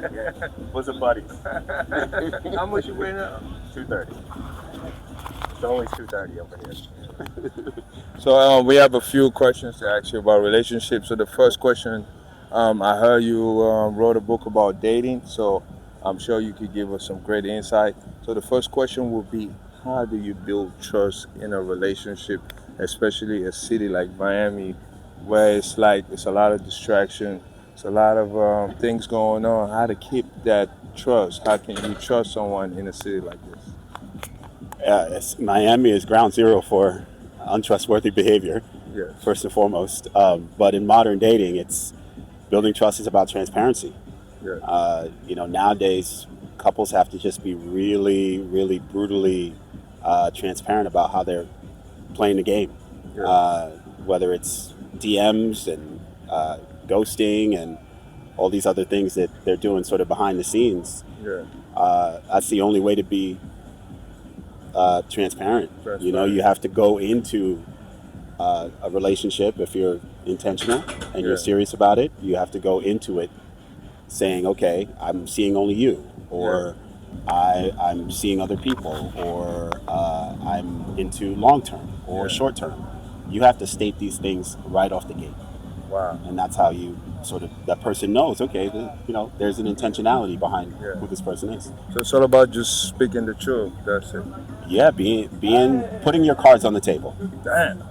Yeah. What's a buddy? How much you weigh now? 230. It's always 230 over here. So we have a few questions to ask you about relationships. So the first question, I heard you wrote a book about dating, so I'm sure you could give us some great insight. So the first question would be, how do you build trust in a relationship, especially a city like Miami, where it's like it's a lot of distraction, it's a lot of things going on. How to keep that trust? How can you trust someone in a city like this? Miami is ground zero for untrustworthy behavior, Yes. first and foremost. But in modern dating, it's building trust is about transparency. Yeah. Nowadays, couples have to just be really, really brutally transparent about how they're playing the game. Yeah. Whether it's DMs and ghosting and all these other things that they're doing sort of behind the scenes. Yeah. That's the only way to be transparent. Transparent. You have to go into a relationship if you're intentional and Yeah. you're serious about it. You have to go into it saying, okay, I'm seeing only you, or I'm seeing other people, or I'm into long term or Yeah. short term. You have to state these things right off the gate, Wow. and that's how you sort of that person knows. Okay, there's an intentionality behind Yeah. who this person is. So it's all about just speaking the truth. That's it. Yeah, being putting your cards on the table. Damn.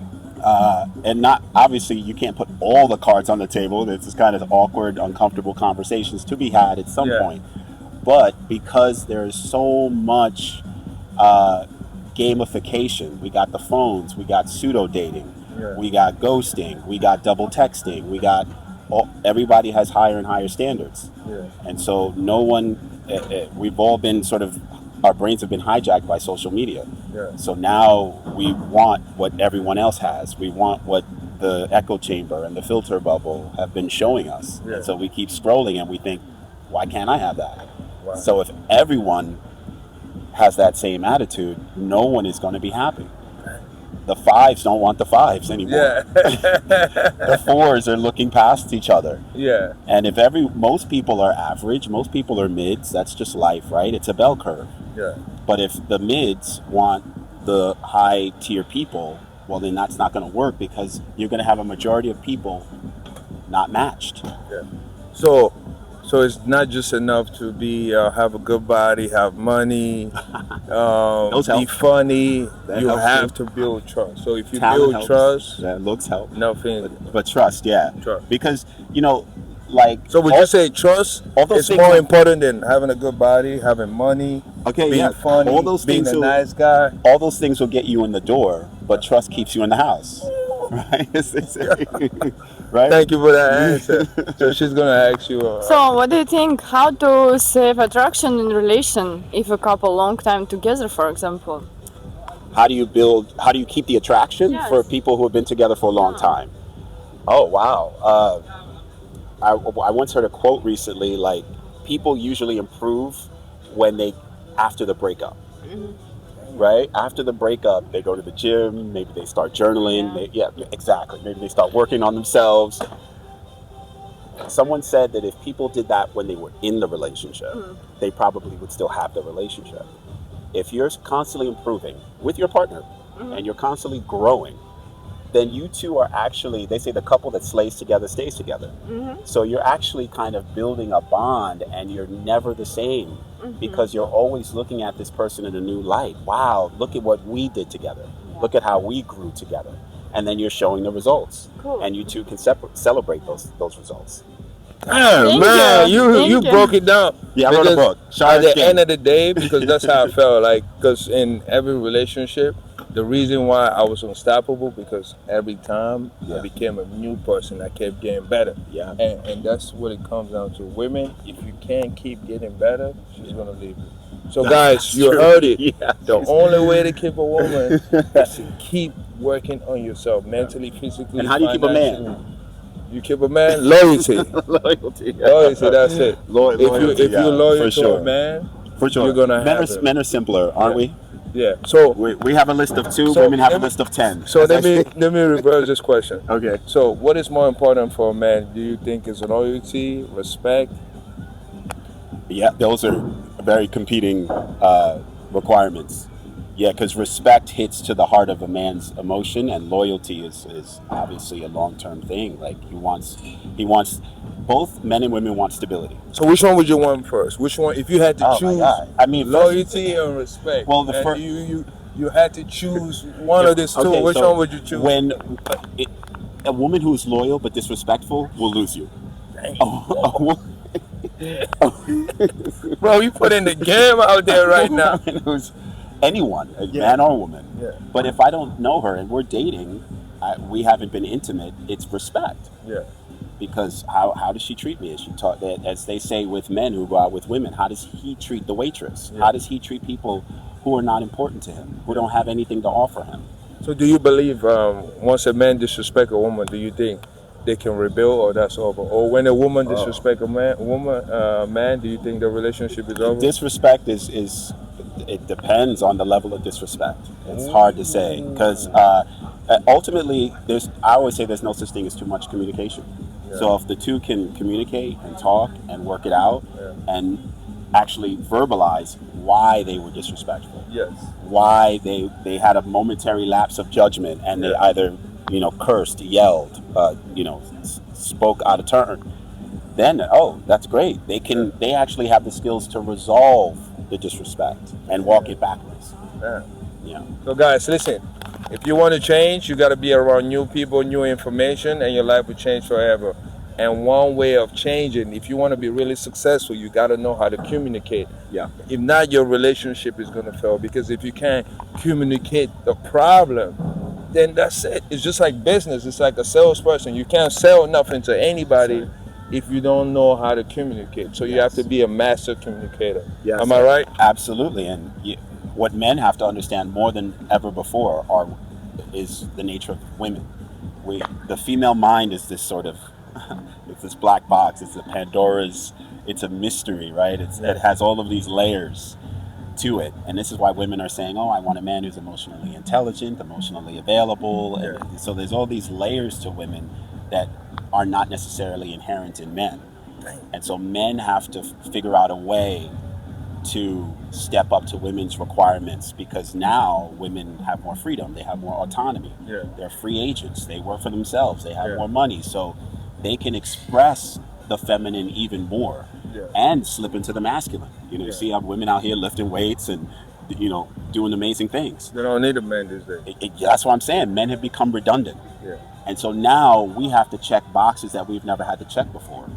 And not obviously you can't put all the cards on the table. This is kind of awkward, uncomfortable conversations to be had at some Yeah. point. But because there's so much uh, gamification, we got the phones, we got pseudo dating, Yeah. we got ghosting, we got double texting, everybody has higher and higher standards, Yeah. and so no one, we've all been sort of, our brains have been hijacked by social media. Yeah. So now we want what everyone else has. We want what the echo chamber and the filter bubble have been showing us. Yeah. And so we keep scrolling and we think, why can't I have that? Wow. So if everyone has that same attitude, no one is going to be happy. The fives don't want the fives anymore. Yeah. The fours are looking past each other. Yeah. And if most people are average, most people are mids, that's just life, right? It's a bell curve. Yeah. But if the mids want the high tier people, well, then that's not going to work because you're going to have a majority of people not matched. Yeah. So, so it's not just enough to be have a good body, have money, Those be help. funny. That You helps have too. to build trust. So if you Talent build helps. trust, That looks help. nothing. But trust, yeah. Trust. Because, like. So would you say trust all those is things more are- important than having a good body, having money, Okay, being yeah. funny, All those being things a will- nice guy? All those things will get you in the door, but trust keeps you in the house. Right? Right? Thank you for that answer. So she's gonna ask you. So, what do you think? How to save attraction in relation if a couple long time together, for example? How do you keep the attraction Yes. for people who have been together for a long time? Oh, wow. I once heard a quote recently, like, people usually improve after the breakup, right? After the breakup, they go to the gym, maybe they start journaling. Yeah. Exactly. Maybe they start working on themselves. Someone said that if people did that when they were in the relationship, they probably would still have the relationship. If you're constantly improving with your partner and you're constantly growing, then you two are actually, they say the couple that slays together stays together. So you're actually kind of building a bond and you're never the same because you're always looking at this person in a new light. Wow, look at what we did together. Look at how we grew together. And then you're showing the results. Cool. And you two can celebrate those results. Damn, Thank man, you. you Thank you. broke it down. Yeah, I wrote a Because book. At Shine the Skin. end of the day, because that's how I felt. Like, because in every relationship, the reason why I was unstoppable because every time I became a new person, I kept getting better. Yeah. And that's what it comes down to. Women, if you can't keep getting better, she's gonna leave you. So guys, you true. heard it. Yeah. The only way to keep a woman is to keep working on yourself, mentally, physically. And how do you keep a man? financially. You keep a man? Loyalty. Loyalty. Loyalty, that's it. Loyalty, If you're loyal for to sure. a man, For sure. you're gonna men have are, it. men are simpler, aren't we? yeah. So We have a list of 2, So, women have a let me- list of 10. so let me reverse this question. Okay. So what is more important for a man? Do you think is loyalty, respect? Yeah, those are very competing requirements. Yeah, because respect hits to the heart of a man's emotion, and loyalty is obviously a long-term thing. Like he wants both men and women want stability. So which one would you want first? Which one, if you had to Oh my choose God. I mean, loyalty and respect? Well, the and first you had to choose one of these two. Okay, Which so one would you choose? when a woman who's loyal but disrespectful will lose you. Dang. Bro, you putting the game out there right now. Who's anyone, a Yeah. man or woman. Yeah. But if I don't know her and we're dating, we haven't been intimate, it's respect. Yeah. Because how does she treat me? Is she taught that, as they say with men who go out with women, how does he treat the waitress? Yeah. How does he treat people who are not important to him, who don't have anything to offer him? So do you believe once a man disrespect a woman, do you think they can rebuild or that's over? Or when a woman disrespect a man, do you think the relationship is over? Disrespect is it depends on the level of disrespect. It's hard to say because ultimately I always say there's no such thing as too much communication. Yeah. So if the two can communicate and talk and work it out and actually verbalize why they were disrespectful, Yes. why they had a momentary lapse of judgment and they either cursed, yelled, spoke out of turn, then that's great. They actually have the skills to resolve the disrespect and walk it backwards. Yeah. Yeah. So guys, listen. If you want to change, you got to be around new people, new information, and your life will change forever. And one way of changing, if you want to be really successful, you got to know how to communicate. Yeah. If not, your relationship is going to fail, because if you can't communicate the problem, then that's it. It's just like business. It's like a salesperson. You can't sell nothing to anybody if you don't know how to communicate. So you have to be a master communicator. Yes. Am I right? Absolutely. And what men have to understand more than ever before is the nature of women. The female mind is this sort of it's this black box. It's it's a mystery, right? It has all of these layers to it. And this is why women are saying, I want a man who's emotionally intelligent, emotionally available. And so there's all these layers to women that are not necessarily inherent in men. And so men have to figure out a way to step up to women's requirements, because now women have more freedom, they have more autonomy. Yeah. They're free agents, they work for themselves, they have more money, so they can express the feminine even more and slip into the masculine. You see women out here lifting weights and doing amazing things. They don't need a man these days. That's what I'm saying. Men have become redundant. Yeah. And so now we have to check boxes that we've never had to check before.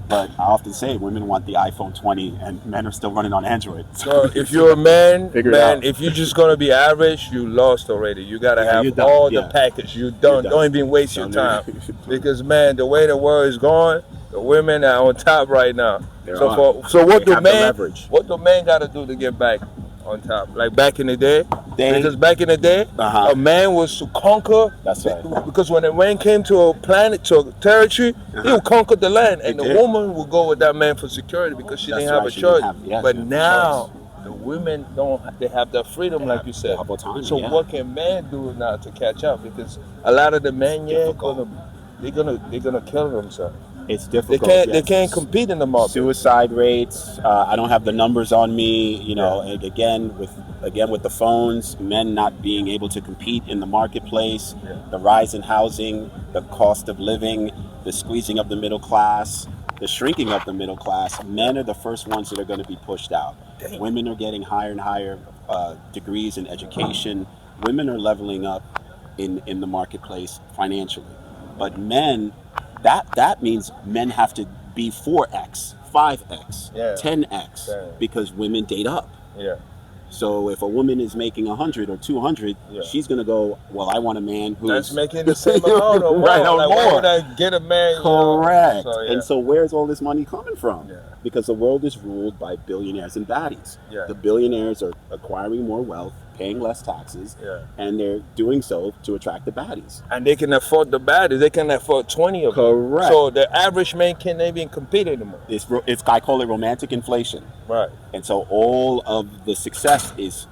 But I often say women want the iPhone 20 and men are still running on Android. So if you're a man, Figure it out. if you're just gonna be average, you lost already. You gotta you're have done. all Yeah. the package. You're done. done. Don't even waste your Don't time. do- Because man, the way the world is going, the women are on top right now. They're So on. so what They do have the men leverage. what do men gotta do to get back on top? Like back in the day? Because back in the day, Uh-huh. a man was to conquer. That's right. Because when a man came to a planet, to a territory, he would conquer the land, and He the did. woman would go with that man for security because she That's didn't have right, a she didn't choice. have- yeah, she But didn't have a now, choice. the women don't. They have that freedom, like you said. have autonomy, So yeah. what can men do now to catch up? Because a lot of the men, difficult. they're gonna kill themselves. It's They difficult. They yes. can't compete in the market. Suicide rates. I don't have the numbers on me. And again with the phones, men not being able to compete in the marketplace, the rise in housing, the cost of living, the squeezing of the middle class, the shrinking of the middle class. Men are the first ones that are going to be pushed out. Dang. Women are getting higher and higher degrees in education. Women are leveling up in the marketplace financially. But men, that means men have to be 4x, 5x, Yeah. 10x, Yeah. because women date up. Yeah. So if a woman is making 100 or 200, she's gonna go, well, I want a man who's That's making the same amount or more. Right, or Like, why more. would I get a man? Correct. So, yeah. And so where's all this money coming from? Yeah. Because the world is ruled by billionaires and baddies. Yeah. The billionaires are acquiring more wealth, paying less taxes, and they're doing so to attract the baddies. And they can afford the baddies. They can afford 20 of them. Correct. So the average man can't even compete anymore. I call it romantic inflation. Right. And so all of the success is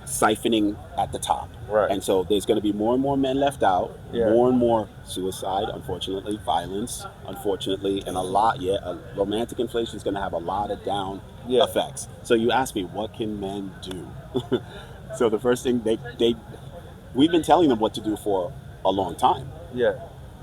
siphoning at the top. Right. And so there's going to be more and more men left out, Yeah. more and more suicide, unfortunately, violence, unfortunately, and a lot. Romantic inflation is going to have a lot of down Yeah. effects. So you ask me, what can men do? So the first thing we've been telling them what to do for a long time. Yeah.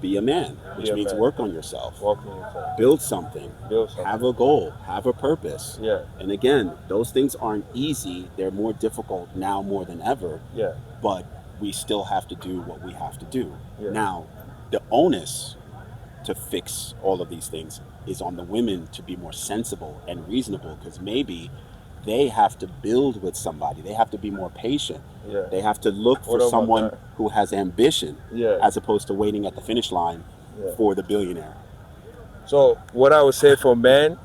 Be a man, which Be a means man. work on yourself, Walking yourself. build something, Build something. have a goal, have a purpose. Yeah. And again, those things aren't easy. They're more difficult now more than ever, Yeah. but we still have to do what we have to do. Yeah. Now, the onus to fix all of these things is on the women to be more sensible and reasonable, because maybe they have to build with somebody. They have to be more patient. Yeah. They have to look for What about someone that? who has ambition, Yeah. as opposed to waiting at the finish line Yeah. for the billionaire. So what I would say for men,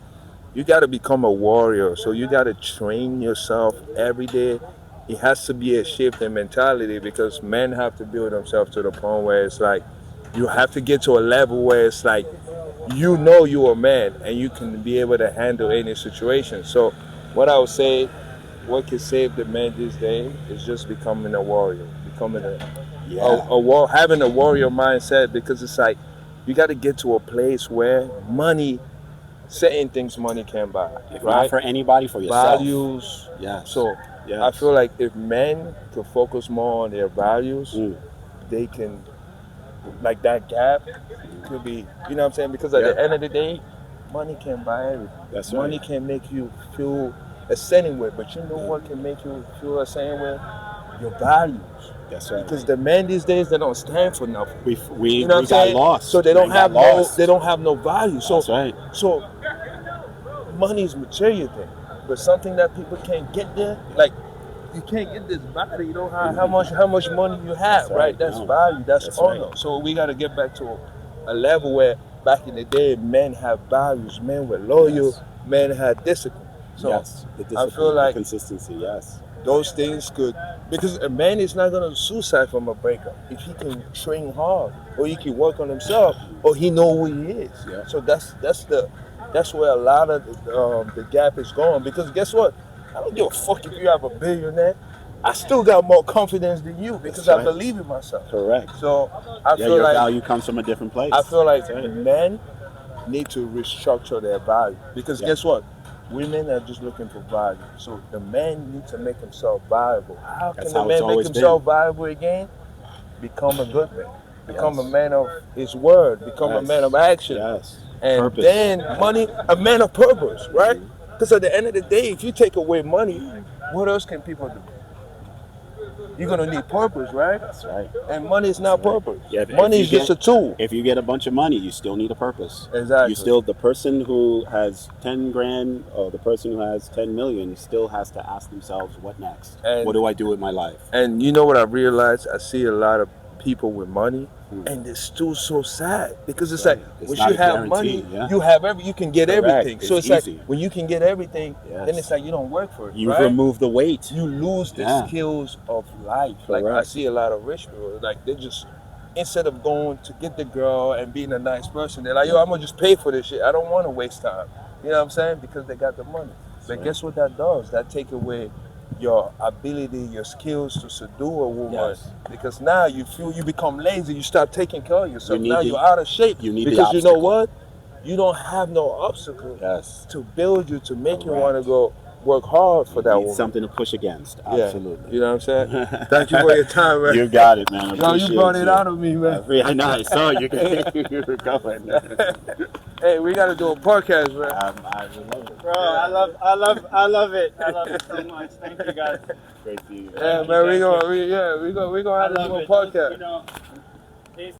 you got to become a warrior. So you got to train yourself every day. It has to be a shift in mentality, because men have to build themselves to the point where it's like you have to get to a level where it's like you know you're a man and you can be able to handle any situation. So what I would say, what can save the men these days is just becoming a warrior, becoming having a warrior mindset, because it's like you got to get to a place where certain things money can buy, If right? not for anybody, for yourself. Values. Yes. So Yes. I feel like if men could focus more on their values, they can, like that gap could be, you know what I'm saying? Because at the end of the day, money can buy everything. That's Money right. can make you feel a certain way, but you know what can make you feel a certain way? Your values. That's right. Because the men these days, they don't stand for nothing. We You know what I'm got saying? lost. So they don't Men got have lost. they don't have no value. So That's right. so money is material thing, but something that people can't get there, like you can't get this body. You don't have how much money you have, That's right? right. That's No. value. That's That's honor. right. So we got to get back to a level where back in the day, men have values, men were loyal, Yes. men had discipline. So Yes. The I discipline, feel like the consistency. Yes. those things could, because a man is not gonna suicide from a breakup if he can train hard, or he can work on himself, or he know who he is. Yeah. So that's where a lot of the gap is going. Because guess what? I don't give a fuck if you have a billionaire. I still got more confidence than you because That's I right. believe in myself. Correct. So I Yeah, feel your like value comes from a different place. I feel like That's right. men need to restructure their value, because Yeah. guess what? Women are just looking for value. So the man needs to make himself valuable. How That's can the how it's man make always himself valuable again? Become a good man. Become Yes. a man of his word. Become a Yes. man of action. Yes. And Purpose. then money, a man of purpose, right? Because at the end of the day, if you take away money, what else can people do? You're gonna need purpose, right? That's right. And money is not purpose. Yeah, if Money you is just a get- tool. If you get a bunch of money, you still need a purpose. Exactly. You still, the person who has 10 grand or the person who has 10 million still has to ask themselves, what next? And- What do I do with my life? And you know what I realized? I see a lot of people with money, and they're still so sad, because it's Right. like It's when not you a have money, guarantee, yeah. you can get Correct. everything. So It's it's easy. like when you can get everything, Yes. then it's like you don't work for it. You right? remove the weight. You lose the Yeah. skills of life. Like I Correct. see a lot of rich people, like they just, instead of going to get the girl and being a nice person, they're like, yo, I'm gonna just pay for this shit. I don't want to waste time. You know what I'm saying? Because they got the money. But right. guess what that does? That take away your ability, your skills to subdue a woman. Yes. Because now you become lazy. You start taking care of yourself. You need Now the- you're out of shape. you need the because you know obstacle. what? You don't have no obstacle Yes. to build you, to make you Correct. want to go work hard for that Need woman. something to push against. Yeah. Absolutely. You know what I'm saying? Thank you for your time, man. You got it, man. I Yo, you appreciate brought it you. out of me, man. I know. I saw you. You were going. Hey, we gotta do a podcast, man. I love it. Bro, I love it. I love it so much. Thank you guys. Great to see you. Yeah, man, we gonna have I to love do a it. podcast. You know,